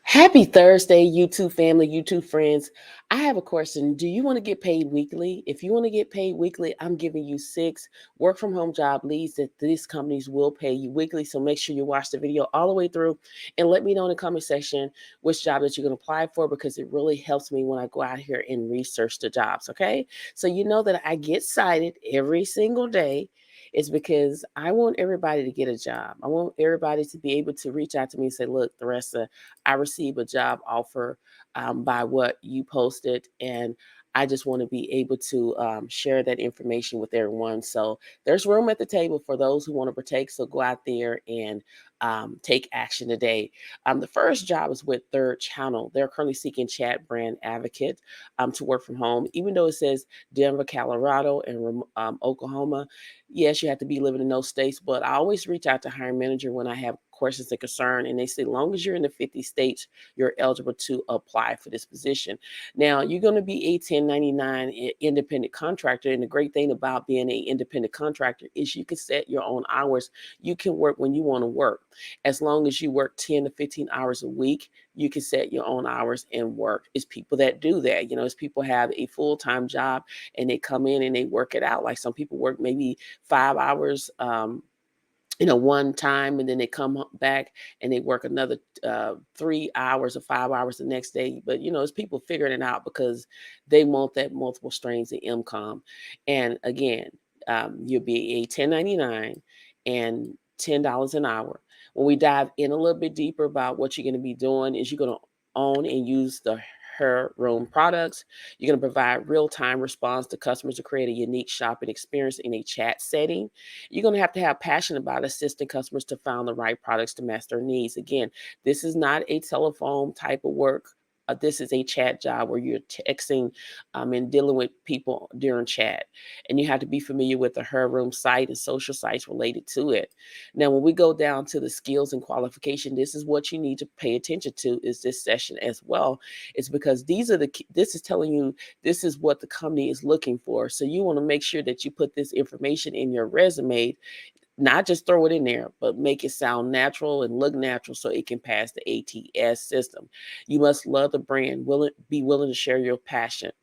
Happy Thursday, YouTube family, YouTube friends. I have a question. Do you want to get paid weekly? If you want to get paid weekly, I'm giving you 6 work from home job leads that these companies will pay you weekly. So make sure you watch the video all the way through and let me know in the comment section which job that you're going to apply for because it really helps me when I go out here and research the jobs. Okay. So you know that I get cited every single day. It's because I want everybody to get a job. I want everybody to be able to reach out to me and say, look, the rest of I received a job offer by what you posted, and I just want to be able to share that information with everyone. So there's room at the table for those who want to partake. So go out there and take action today. The first job is with Third Channel. They're currently seeking chat brand advocate to work from home, even though it says Denver, Colorado, and Oklahoma. Yes, you have to be living in those states, but I always reach out to hiring manager when I have questions and concern, and they say, long as you're in the 50 states, you're eligible to apply for this position. Now, you're going to be a 1099 independent contractor, and the great thing about being an independent contractor is you can set your own hours. You can work when you want to work. As long as you work 10 to 15 hours a week, you can set your own hours and work. It's people that do that. It's people have a full-time job and they come in and they work it out. Like some people work maybe 5 hours one time, and then they come back and they work another 3 hours or 5 hours the next day. But it's people figuring it out because they want that multiple streams of income. And again, you'll be a 1099 and $10 an hour. When we dive in a little bit deeper about what you're going to be doing, is you're going to own and use the her room products. You're going to provide real-time response to customers to create a unique shopping experience in a chat setting. You're going to have passion about assisting customers to find the right products to match their needs. Again, this is not a telephone type of work. This is a chat job where you're texting and dealing with people during chat. And you have to be familiar with the Her Room site and social sites related to it. Now, when we go down to the skills and qualification, this is what you need to pay attention to is this session as well. It's because this is telling you this is what the company is looking for. So you want to make sure that you put this information in your resume, not just throw it in there, but make it sound natural and look natural so it can pass the ATS system. You must love the brand, be willing to share your passion.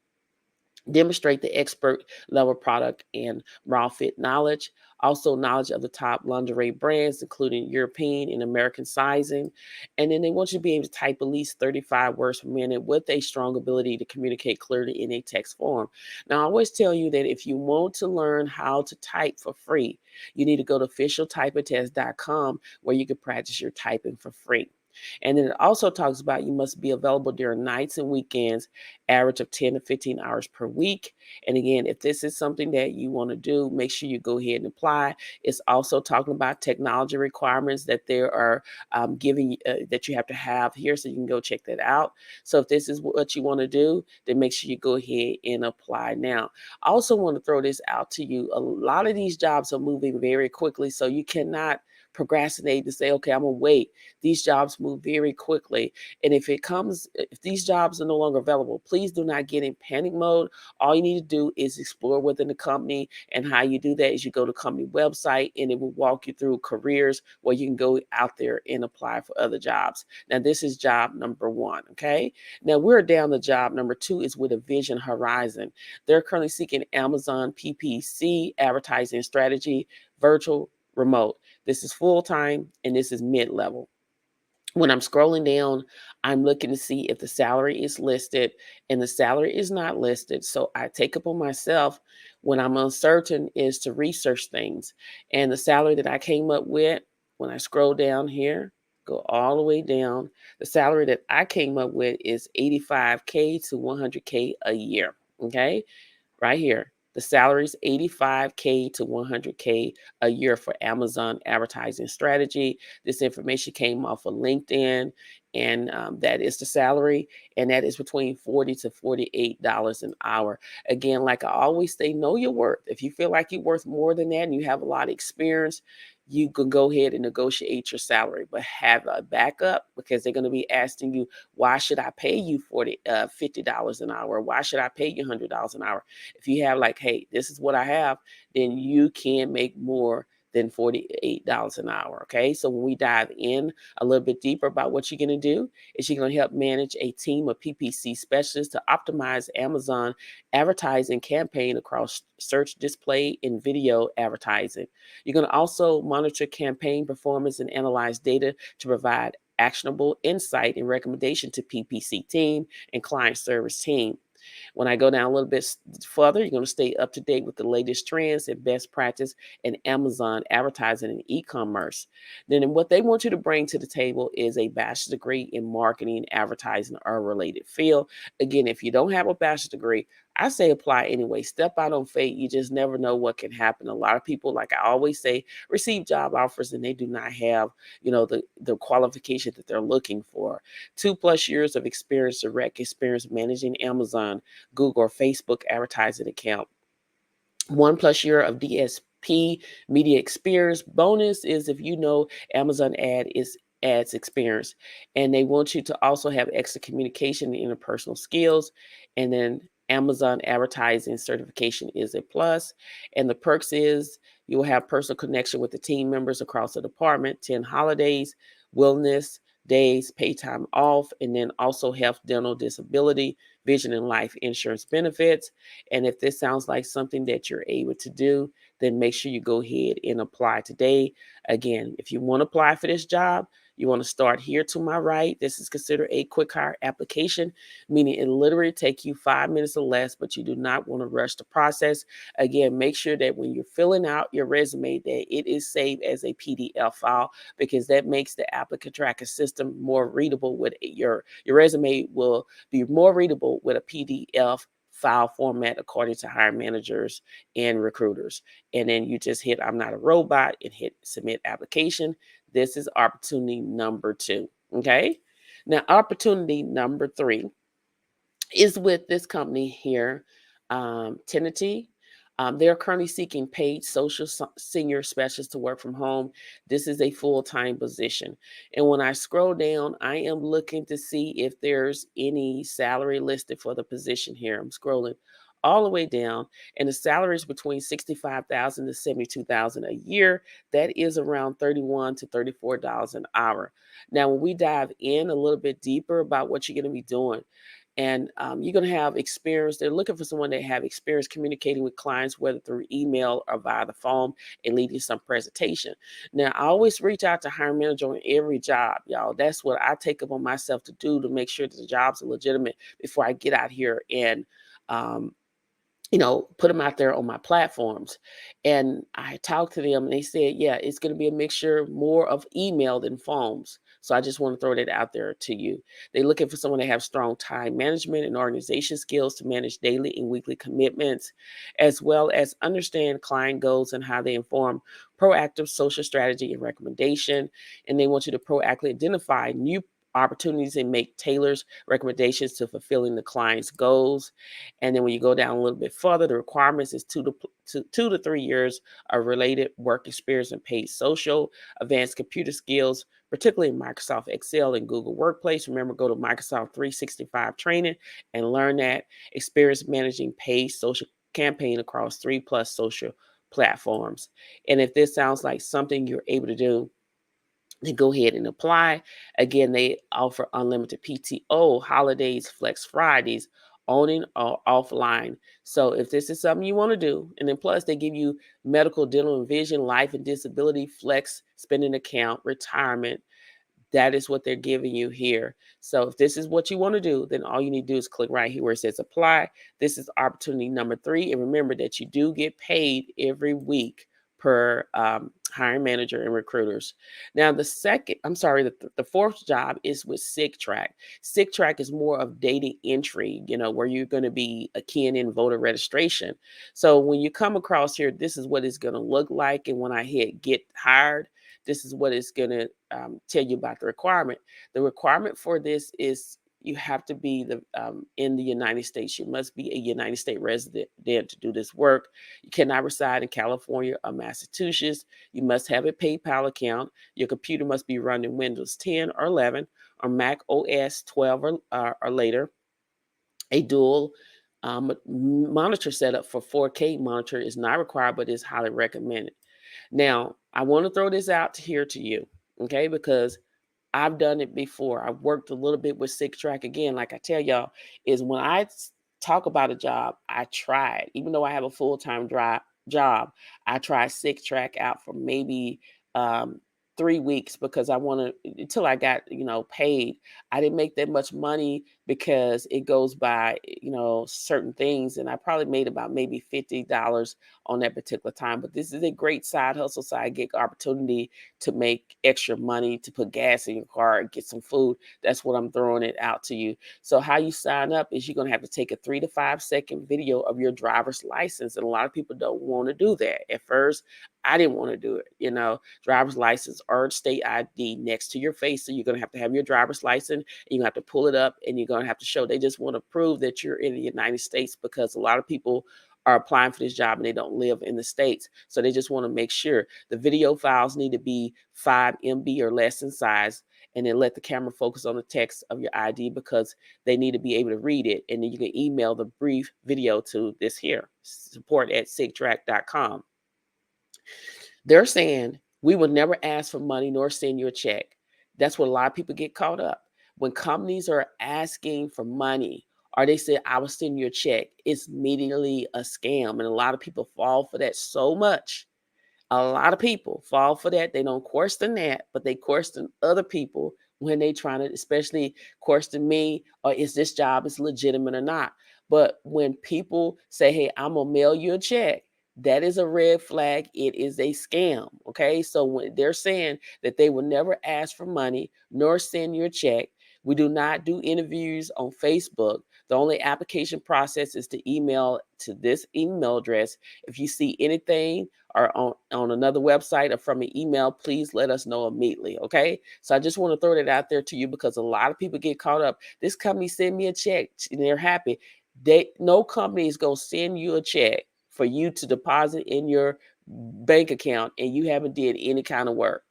Demonstrate the expert level product and raw fit knowledge. Also, knowledge of the top lingerie brands, including European and American sizing. And then they want you to be able to type at least 35 words per minute with a strong ability to communicate clearly in a text form. Now, I always tell you that if you want to learn how to type for free, you need to go to officialtypetest.com where you can practice your typing for free. And then it also talks about you must be available during nights and weekends, average of 10 to 15 hours per week. And again, if this is something that you want to do, make sure you go ahead and apply. It's also talking about technology requirements that there are giving that you have to have here, so you can go check that out. So if this is what you want to do, then make sure you go ahead and apply now. I also want to throw this out to you. A lot of these jobs are moving very quickly, so you cannot procrastinate to say, okay, I'm gonna wait. These jobs move very quickly. And if these jobs are no longer available, please do not get in panic mode. All you need to do is explore within the company. And how you do that is you go to company website and it will walk you through careers where you can go out there and apply for other jobs. Now, this is job number one. Okay. Now we're down to job number two is with Envision Horizon. They're currently seeking Amazon PPC advertising strategy, virtual remote. This is full time and this is mid level. When I'm scrolling down, I'm looking to see if the salary is listed, and the salary is not listed. So I take upon myself when I'm uncertain is to research things. And the salary that I came up with, when I scroll down here, go all the way down, the salary that I came up with is 85K to 100K a year. Okay, right here. The salary is 85K to 100K a year for Amazon advertising strategy. This information came off of LinkedIn, and that is the salary, and that is between $40 to $48 an hour. Again, like I always say, know your worth. If you feel like you're worth more than that and you have a lot of experience, you can go ahead and negotiate your salary, but have a backup because they're going to be asking you, why should I pay you $50 an hour? Why should I pay you $100 an hour? If you have like, hey, this is what I have, then you can make more than $48 an hour. Okay. So when we dive in a little bit deeper about what you're going to do, is you're going to help manage a team of PPC specialists to optimize Amazon advertising campaign across search, display, and video advertising. You're going to also monitor campaign performance and analyze data to provide actionable insight and recommendation to PPC team and client service team. When I go down a little bit further, you're going to stay up to date with the latest trends and best practice in Amazon advertising and e-commerce. Then what they want you to bring to the table is a bachelor's degree in marketing, advertising, or related field. Again, if you don't have a bachelor's degree, I say apply anyway. Step out on faith. You just never know what can happen. A lot of people, like I always say, receive job offers and they do not have, the qualification that they're looking for. 2+ years of experience, direct experience managing Amazon, Google, or Facebook advertising account. 1+ year of DSP media experience. Bonus is if you know Amazon ads experience, and they want you to also have extra communication and interpersonal skills. And then Amazon advertising certification is a plus. And the perks is you will have personal connection with the team members across the department, 10 holidays, wellness days, pay time off, and then also health, dental, disability, vision, and life insurance benefits. And if this sounds like something that you're able to do, then make sure you go ahead and apply today. Again, if you want to apply for this job, you want to start here to my right. This is considered a quick hire application, meaning it literally take you 5 minutes or less, but you do not want to rush the process. Again, make sure that when you're filling out your resume that it is saved as a PDF file, because that makes the applicant tracker system more readable. With your resume will be more readable with a PDF file format according to hiring managers and recruiters. And then you just hit I'm not a robot and hit submit application. This is opportunity number 2. Okay. Now, opportunity number 3 is with this company here, Tinuiti. They're currently seeking paid social senior specialists to work from home. This is a full-time position. And when I scroll down, I am looking to see if there's any salary listed for the position here. I'm scrolling all the way down, and the salary is between 65,000 to 72,000 a year. That is around $31 to $34 an hour. Now, when we dive in a little bit deeper about what you're going to be doing, and you're going to have experience. They're looking for someone that have experience communicating with clients, whether through email or via the phone, and leading some presentation. Now, I always reach out to hiring manager on every job, y'all. That's what I take upon myself to do to make sure that the jobs are legitimate before I get out here and um, put them out there on my platforms. And I talked to them and they said, yeah, it's going to be a mixture more of email than phones. So I just want to throw that out there to you. They're looking for someone that have strong time management and organization skills to manage daily and weekly commitments, as well as understand client goals and how they inform proactive social strategy and recommendation. And they want you to proactively identify new opportunities and make tailored recommendations to fulfilling the client's goals. And then when you go down a little bit further, the requirements is 2 to 3 years of related work experience in paid social, advanced computer skills, particularly in Microsoft Excel and Google Workplace. Remember, go to Microsoft 365 training and learn that. Experience managing paid social campaign across 3+ social platforms. And if this sounds like something you're able to do, then go ahead and apply. Again, they offer unlimited PTO, holidays, flex Fridays, owning or offline. So if this is something you want to do, and then plus they give you medical, dental, and vision, life and disability, flex spending account, retirement. That is what they're giving you here. So if this is what you want to do, then all you need to do is click right here where it says apply. This is opportunity number 3. And remember that you do get paid every week per hiring manager and recruiters. Now, the fourth job is with SigTrack. SigTrack is more of data entry, where you're going to be a keying in voter registration. So when you come across here, this is what it's going to look like. And when I hit get hired, this is what it's going to tell you about the requirement. The requirement for this is you have to be in the United States. You must be a United States resident to do this work. You cannot reside in California or Massachusetts. You must have a PayPal account. Your computer must be running Windows 10 or 11 or Mac OS 12 or later. A dual monitor setup for 4K monitor is not required, but is highly recommended. Now, I want to throw this out here to you, okay? Because I've done it before. I've worked a little bit with SigTrack. Again, like I tell y'all, is when talk about a job, I tried, even though I have a full-time job, I tried SigTrack out for maybe um, 3 weeks because I want to until I got paid. I didn't make that much money because it goes by certain things, and I probably made about maybe $50 on that particular time. But this is a great side hustle, side gig opportunity to make extra money, to put gas in your car, and get some food. That's what I'm throwing it out to you. So how you sign up is you're going to have to take a 3 to 5 second video of your driver's license. And a lot of people don't want to do that. At first, I didn't want to do it. Driver's license or state ID next to your face. So you're going to have your driver's license, and you have to pull it up, and you're going to have to show. They just want to prove that you're in the United States, because a lot of people are applying for this job and they don't live in the States. So they just want to make sure the video files need to be 5 MB or less in size, and then let the camera focus on the text of your ID, because they need to be able to read it. And then you can email the brief video to this here, support@sigtrack.com. They're saying we will never ask for money nor send you a check. That's what a lot of people get caught up. When companies are asking for money, or they say, I will send you a check, it's immediately a scam. And a lot of people fall for that so much. A lot of people fall for that. They don't question that, but they question other people when they trying to, especially question me, or is this job is legitimate or not. But when people say, hey, I'm gonna mail you a check, that is a red flag. It is a scam. Okay. So when they're saying that they will never ask for money nor send you a check, we do not do interviews on Facebook. The only application process is to email to this email address. If you see anything or on another website or from an email, please let us know immediately. Okay. So I just want to throw that out there to you, because a lot of people get caught up. This company send me a check and they're happy. No company is going to send you a check for you to deposit in your bank account and you haven't did any kind of work.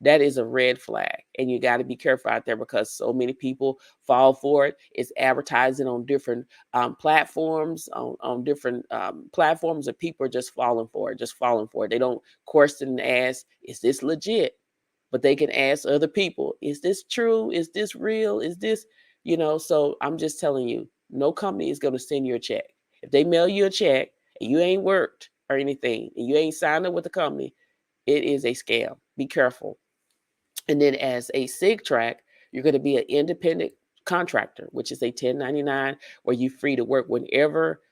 That is a red flag, and you got to be careful out there, because so many people fall for it. It's advertising on different platforms, on different platforms, and people are just falling for it, They don't question and ask, is this legit? But they can ask other people, is this true? Is this real? Is this, so I'm just telling you, no company is going to send you a check. If they mail you a check and you ain't worked or anything, and you ain't signed up with the company, it is a scam. Be careful. And then as a SigTrack, you're going to be an independent contractor, which is a 1099, where you're free to work whenever,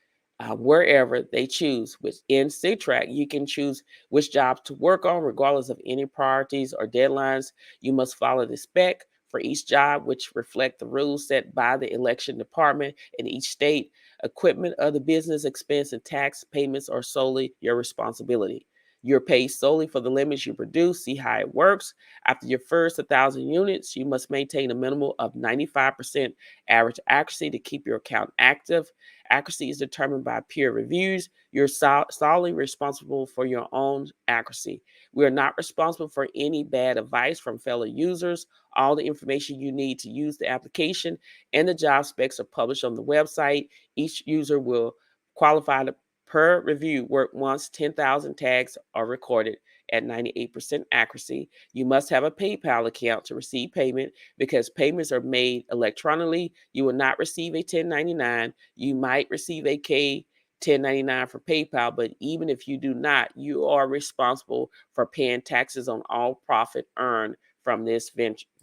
wherever they choose. Within SigTrack, you can choose which jobs to work on, regardless of any priorities or deadlines. You must follow the spec for each job, which reflect the rules set by the election department in each state. Equipment, other business expense, and tax payments are solely your responsibility. You're paid solely for the limits you produce. See how it works. After your first 1,000 units, you must maintain a minimum of 95% average accuracy to keep your account active. Accuracy is determined by peer reviews. You're solely responsible for your own accuracy. We are not responsible for any bad advice from fellow users. All the information you need to use the application and the job specs are published on the website. Each user will qualify to per review work once 10,000 tags are recorded at 98% accuracy. You must have a PayPal account to receive payment, because payments are made electronically. You will not receive a 1099. You might receive a K 1099 for PayPal, but even if you do not, you are responsible for paying taxes on all profit earned from this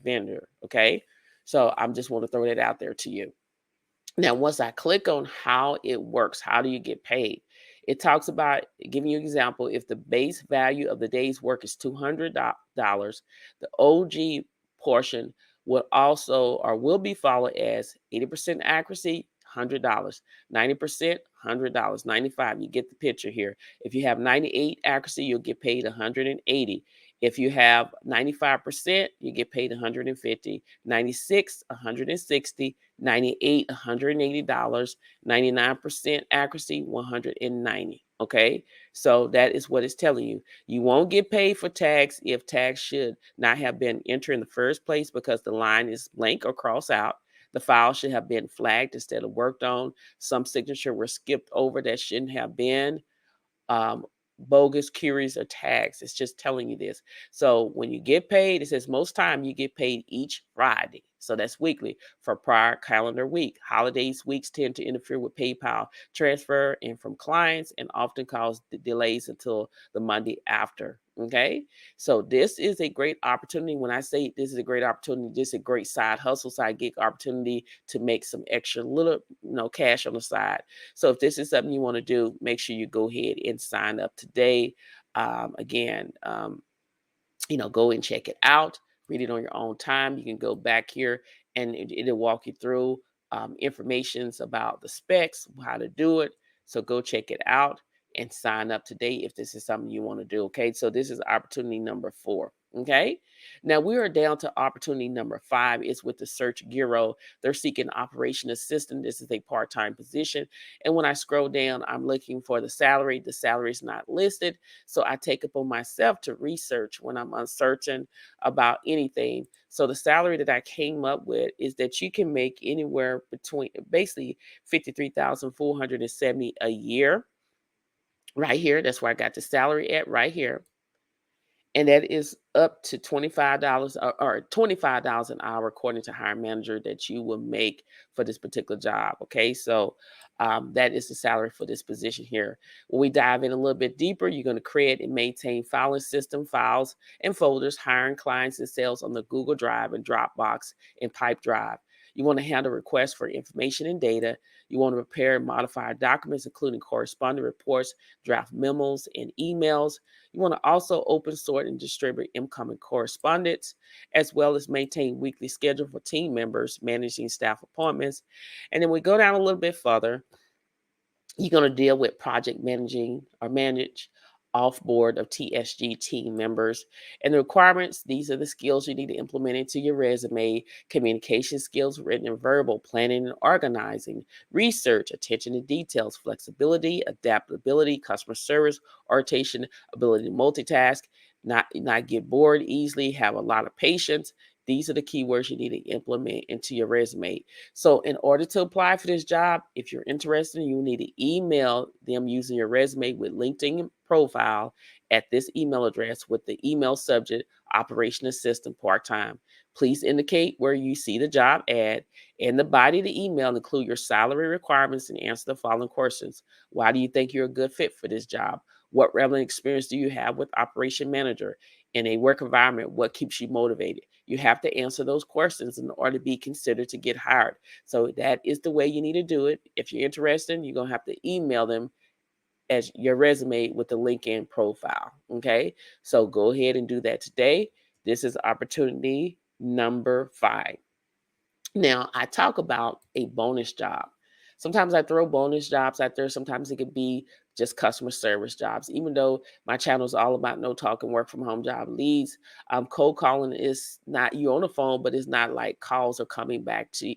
vendor. Okay. So I'm just want to throw that out there to you. Now, once I click on how it works, how do you get paid? It talks about giving you an example. If the base value of the day's work is $200, the OG portion will also or will be followed as 80% accuracy, $100, 90%, $100, 95. You get the picture here. If you have 98 accuracy, you'll get paid 180. If you have 95%, you get paid 150, 96, 160, 98, $180, 99% accuracy, 190. Okay. So that is what it's telling you. You won't get paid for tags if tags should not have been entered in the first place, because the line is blank or crossed out. The file should have been flagged instead of worked on. Some signature were skipped over that shouldn't have been. Um, bogus queries or tags. It's just telling you this. So when you get paid, it says most time you get paid each Friday. So that's weekly for prior calendar week. Holidays weeks tend to interfere with PayPal transfer and from clients and often cause delays until the Monday after. Okay. So this is a great opportunity. When I say this is a great opportunity, this is a great side hustle, side gig opportunity to make some extra little, cash on the side. So if this is something you want to do, make sure you go ahead and sign up today. Again, go and check it out, read it on your own time. You can go back here and it'll walk you through informations about the specs, how to do it. So go check it out and sign up today if this is something you want to do. Okay. So this is opportunity number 4. Okay. Now we are down to opportunity number 5. It's with the Search Bureau. They're seeking operation assistant. This is a part-time position. And when I scroll down, I'm looking for the salary. The salary is not listed. So I take upon myself to research when I'm uncertain about anything. So the salary that I came up with is that you can make anywhere between basically 53,470 a year right here. That's where I got the salary at right here, and that is up to $25 or $25 an hour according to hiring manager that you will make for this particular job. Okay, so that is the salary for this position here. When we dive in a little bit deeper, you're going to create and maintain filing system files and folders, hiring clients and sales on the Google Drive and Dropbox and Pipe Drive. You want to handle requests for information and data. You want to prepare and modify documents, including corresponding reports, draft memos, and emails. You want to also open sort and distribute incoming correspondence, as well as maintain weekly schedule for team members, managing staff appointments. And then we go down a little bit further. You're going to deal with project managing or manage off board of TSG team members. And the requirements, these are the skills you need to implement into your resume: communication skills, written and verbal, planning and organizing, research, attention to details, flexibility, adaptability, customer service, orientation, ability to multitask, not get bored easily, have a lot of patience. These are the keywords you need to implement into your resume. So, in order to apply for this job, if you're interested, you need to email them using your resume with LinkedIn profile at this email address with the email subject Operation Assistant Part Time. Please indicate where you see the job ad. In the body of the email, include your salary requirements and answer the following questions. Why do you think you're a good fit for this job? What relevant experience do you have with Operation Manager? In a work environment, what keeps you motivated? You have to answer those questions in order to be considered to get hired. So that is the way you need to do it. If you're interested, you're going to have to email them as your resume with the LinkedIn profile. Okay. So go ahead and do that today. This is opportunity number 5. Now, I talk about a bonus job. Sometimes I throw bonus jobs out there. Sometimes it could be just customer service jobs. Even though my channel is all about no talking work from home job leads, cold calling is not you on the phone, but it's not like calls are coming back to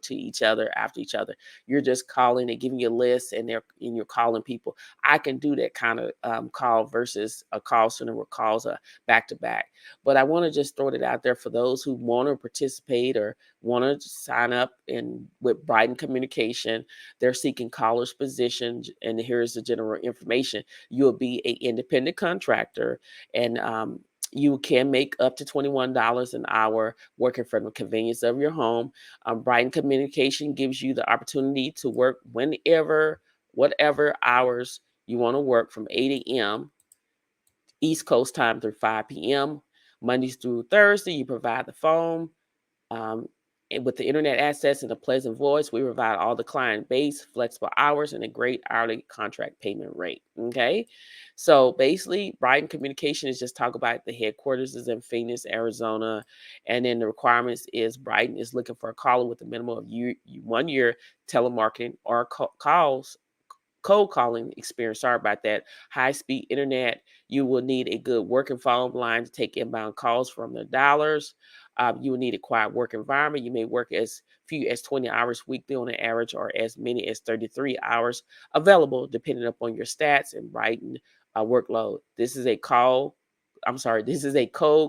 each other after each other. You're just calling, they're giving you a list, and you're calling people. I can do that kind of call versus a call center where calls are back to back. But I want to just throw it out there for those who want to participate or want to sign up in with Brighten Communication. They're seeking callers positions, and here's the general information. You'll be an independent contractor, and you can make up to $21 an hour working from the convenience of your home. Brighten Communication gives you the opportunity to work whenever, whatever hours you want to work from 8 a.m. East Coast time through 5 p.m. Mondays through Thursday. You provide the phone. Um, and with the internet access and a pleasant voice, we provide all the client base, flexible hours, and a great hourly contract payment rate. Okay. So basically, Brighton Communication is just talk about the headquarters is in Phoenix, Arizona. And then the requirements is Brighton is looking for a caller with a minimum of 1 year telemarketing or calls cold calling experience. Sorry about that. High speed internet. You will need a good working phone line to take inbound calls from the dollars. You will need a quiet work environment. You may work as few as 20 hours weekly on an average or as many as 33 hours available, depending upon your stats and writing workload. This is a cold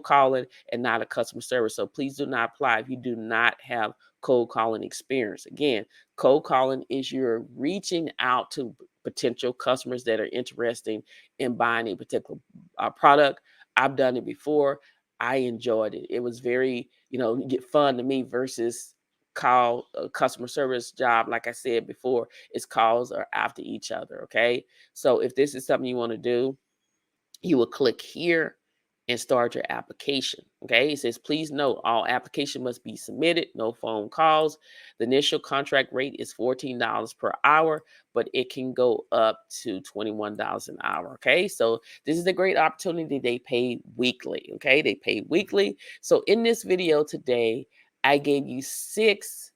calling and not a customer service. So please do not apply if you do not have cold calling experience. Again, cold calling is you're reaching out to potential customers that are interested in buying a particular product. I've done it before. I enjoyed it. It was very, get fun to me versus call a customer service job. Like I said before, its calls are after each other. Okay. So if this is something you want to do, you will click here and start your application. Okay, it says, please note all application must be submitted, no phone calls. The initial contract rate is $14 per hour, but it can go up to $21 an hour. Okay, so this is a great opportunity. They pay weekly. Okay, they pay weekly. So in this video today, I gave you 6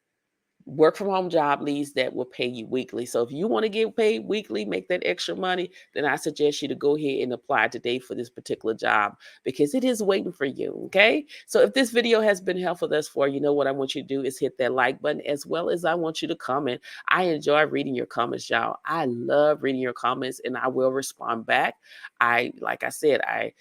work from home job leads that will pay you weekly. So if you want to get paid weekly, make that extra money, then I suggest you to go ahead and apply today for this particular job because it is waiting for you. Okay. So if this video has been helpful thus far, you know what I want you to do is hit that like button, as well as I want you to comment. I enjoy reading your comments, y'all. I love reading your comments and I will respond back. Like I said, I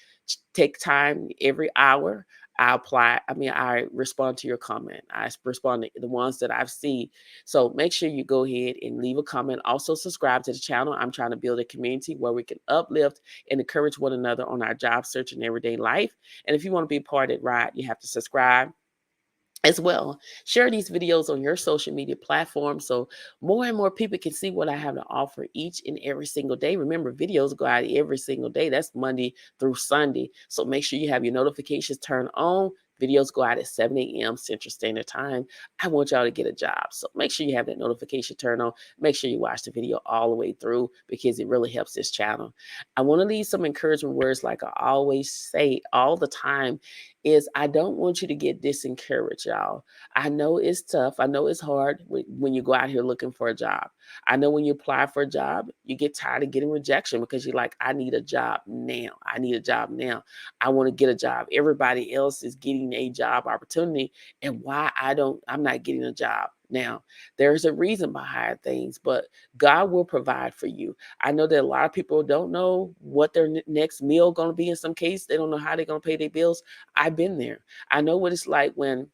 take time every hour. I respond to your comment. I respond to the ones that I've seen. So make sure you go ahead and leave a comment. Also subscribe to the channel. I'm trying to build a community where we can uplift and encourage one another on our job search and everyday life. And if you want to be part of it, right, you have to subscribe as well. Share these videos on your social media platforms so more and more people can see what I have to offer each and every single day. Remember, videos go out every single day. That's Monday through Sunday. So make sure you have your notifications turned on. Videos go out at 7 a.m. Central Standard Time. I want y'all to get a job. So make sure you have that notification turned on. Make sure you watch the video all the way through because it really helps this channel. I want to leave some encouragement words like I always say all the time is I don't want you to get disencouraged, y'all. I know it's tough. I know it's hard when you go out here looking for a job. I know when you apply for a job, you get tired of getting rejection because you're like, I need a job now. I need a job now. I want to get a job. Everybody else is getting a job opportunity. And why I'm not getting a job now. There's a reason behind things, but God will provide for you. I know that a lot of people don't know what their next meal going to be. In some case, they don't know how they're going to pay their bills. I've been there. I know what it's like when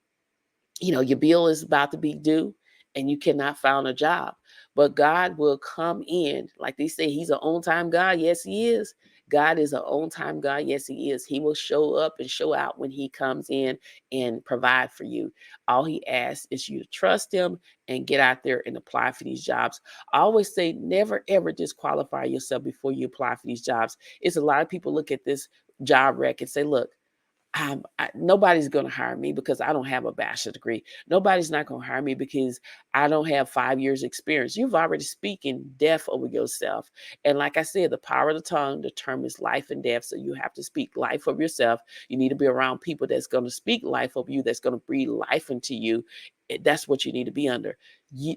your bill is about to be due and you cannot find a job. But God will come in. Like they say, he's an on-time God. Yes, he is. God is an on-time God. Yes, he is. He will show up and show out when he comes in and provide for you. All he asks is you to trust him and get out there and apply for these jobs. I always say never, ever disqualify yourself before you apply for these jobs. It's a lot of people look at this job rec and say, look, nobody's going to hire me because I don't have a bachelor's degree. Nobody's not going to hire me because I don't have 5 years experience. You've already speaking death over yourself. And like I said, the power of the tongue determines life and death. So you have to speak life of yourself. You need to be around people that's going to speak life of you, that's going to breathe life into you. That's what you need to be under.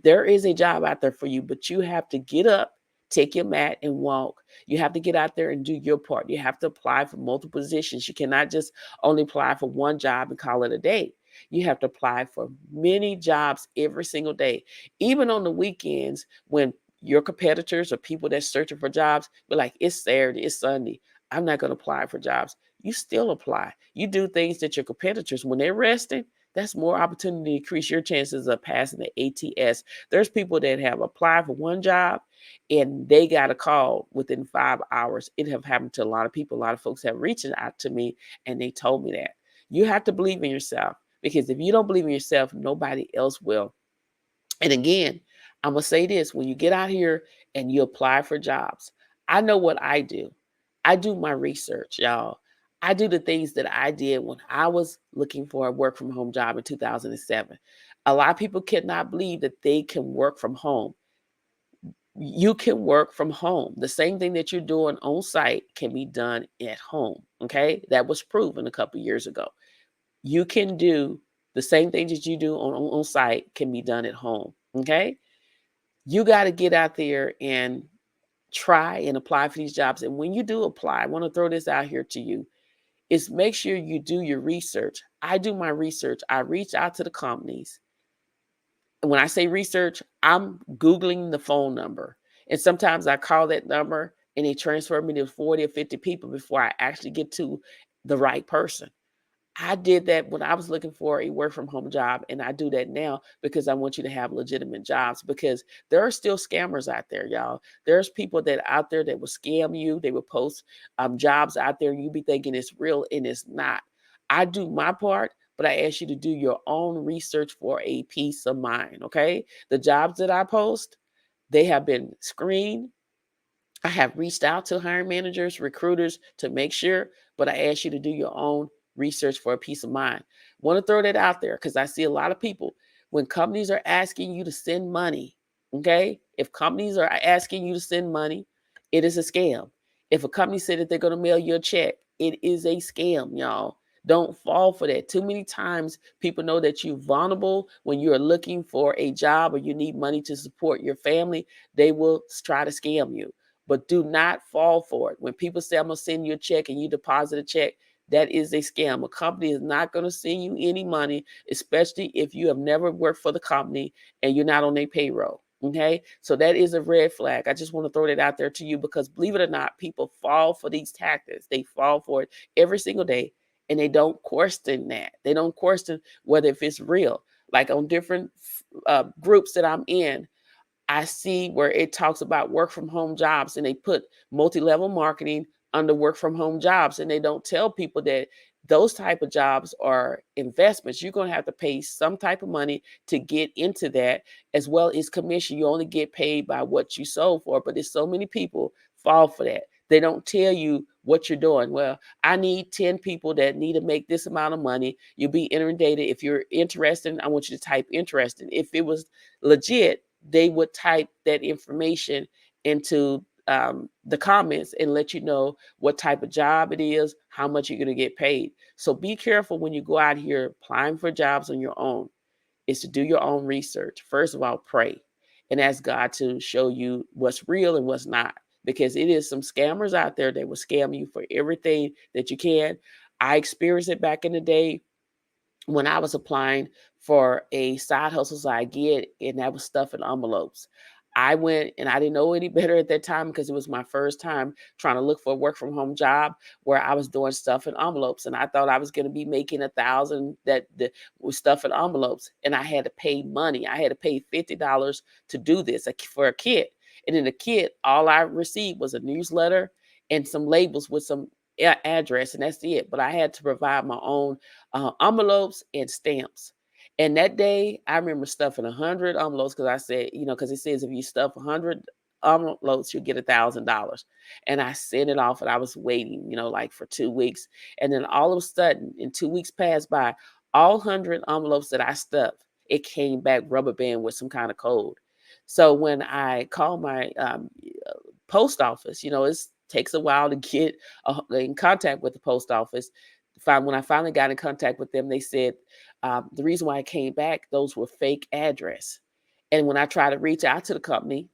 There is a job out there for you, but you have to get up, take your mat and walk. You have to get out there and do your part. You have to apply for multiple positions. You cannot just only apply for one job and call it a day. You have to apply for many jobs every single day, even on the weekends when your competitors or people that's searching for jobs be like, it's Saturday, it's Sunday. I'm not going to apply for jobs. You still apply. You do things that your competitors, when they're resting, that's more opportunity to increase your chances of passing the ATS. There's people that have applied for one job and they got a call within 5 hours. It have happened to a lot of people. A lot of folks have reached out to me and they told me that. You have to believe in yourself because if you don't believe in yourself, nobody else will. And again, I'm going to say this, when you get out here and you apply for jobs, I know what I do. I do my research, y'all. I do the things that I did when I was looking for a work from home job in 2007. A lot of people cannot believe that they can work from home. You can work from home. The same thing that you're doing on site can be done at home. Okay. That was proven a couple of years ago. You can do the same things that you do on site can be done at home. Okay. You got to get out there and try and apply for these jobs. And when you do apply, I want to throw this out here to you is make sure you do your research. I do my research. I reach out to the companies. When I say research, I'm Googling the phone number. And sometimes I call that number and they transfer me to 40 or 50 people before I actually get to the right person. I did that when I was looking for a work from home job, and I do that now because I want you to have legitimate jobs, because there are still scammers out there, y'all. There's people that out there that will scam you. They will post jobs out there. You be thinking it's real and it's not. I do my part, but I ask you to do your own research for a peace of mind. Okay. The jobs that I post, they have been screened. I have reached out to hiring managers, recruiters to make sure, but I ask you to do your own research for a peace of mind. Want to throw that out there because I see a lot of people when companies are asking you to send money. Okay. If companies are asking you to send money, it is a scam. If a company said that they're going to mail you a check, it is a scam, y'all. Don't fall for that. Too many times people know that you're vulnerable when you're looking for a job or you need money to support your family. They will try to scam you, but do not fall for it. When people say, I'm going to send you a check and you deposit a check, that is a scam. A company is not going to send you any money, especially if you have never worked for the company and you're not on their payroll. Okay. So that is a red flag. I just want to throw that out there to you because believe it or not, people fall for these tactics. They fall for it every single day and they don't question that. They don't question whether if it's real. Like on different groups that I'm in, I see where it talks about work from home jobs and they put multi-level marketing under work from home jobs, and they don't tell people that those type of jobs are investments. You're going to have to pay some type of money to get into that, as well as commission. You only get paid by what you sold for, but there's so many people fall for that. They don't tell you what you're doing. Well, I need 10 people that need to make this amount of money. You'll be inundated. If you're interested, I want you to type interested. If it was legit, they would type that information into the comments and let you know what type of job it is, how much you're going to get paid. So be careful when you go out here applying for jobs on your own, is to do your own research. First of all, pray and ask God to show you what's real and what's not, because it is some scammers out there that will scam you for everything that you can. I experienced it back in the day when I was applying for a side hustle side gig, and that was stuff in envelopes. I went and I didn't know any better at that time because it was my first time trying to look for a work from home job where I was doing stuff in envelopes, and I thought I was going to be making 1,000 with stuff in envelopes, and I had to pay money. I had to pay $50 to do this for a kit, and in the kit, all I received was a newsletter and some labels with some address, and that's it. But I had to provide my own envelopes and stamps. And that day, I remember stuffing 100 envelopes because I said, because it says if you stuff 100 envelopes, you get $1,000. And I sent it off, and I was waiting, like for 2 weeks. And then all of a sudden, in 2 weeks passed by, all 100 envelopes that I stuffed, it came back rubber band with some kind of code. So when I called my post office, it takes a while to get in contact with the post office. When I finally got in contact with them, they said the reason why I came back, those were fake address. And when I tried to reach out to the company,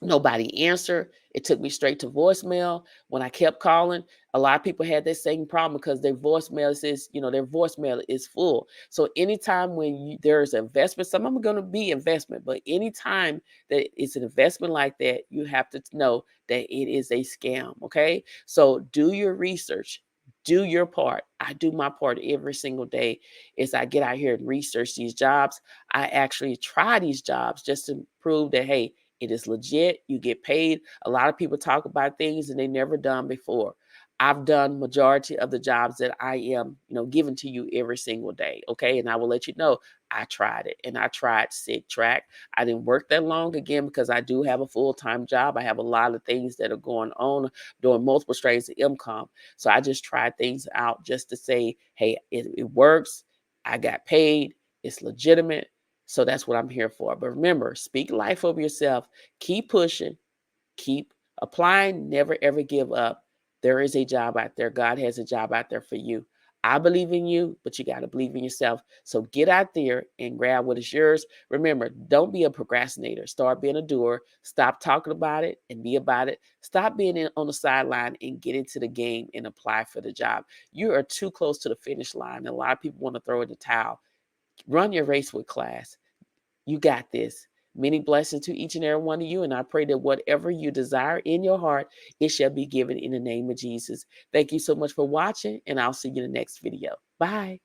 nobody answered. It took me straight to voicemail. When I kept calling, a lot of people had that same problem because their voicemail says, their voicemail is full. So anytime when there's investment, some of them are going to be investment, but anytime that it's an investment like that, you have to know that it is a scam. Okay. So do your research. Do your part. I do my part every single day as I get out here and research these jobs. I actually try these jobs just to prove that, hey, it is legit. You get paid. A lot of people talk about things and they never done before. I've done majority of the jobs that I am, giving to you every single day. Okay. And I will let you know I tried it, and I tried SigTrack. I didn't work that long again because I do have a full-time job. I have a lot of things that are going on, doing multiple streams of income. So I just tried things out just to say, hey, it works. I got paid. It's legitimate. So that's what I'm here for. But remember, speak life over yourself. Keep pushing. Keep applying. Never, ever give up. There is a job out there. God has a job out there for you. I believe in you, but you got to believe in yourself. So get out there and grab what is yours. Remember, don't be a procrastinator. Start being a doer. Stop talking about it and be about it. Stop being on the sideline and get into the game and apply for the job. You are too close to the finish line. And a lot of people want to throw in the towel. Run your race with class. You got this. Many blessings to each and every one of you. And I pray that whatever you desire in your heart, it shall be given in the name of Jesus. Thank you so much for watching, and I'll see you in the next video. Bye.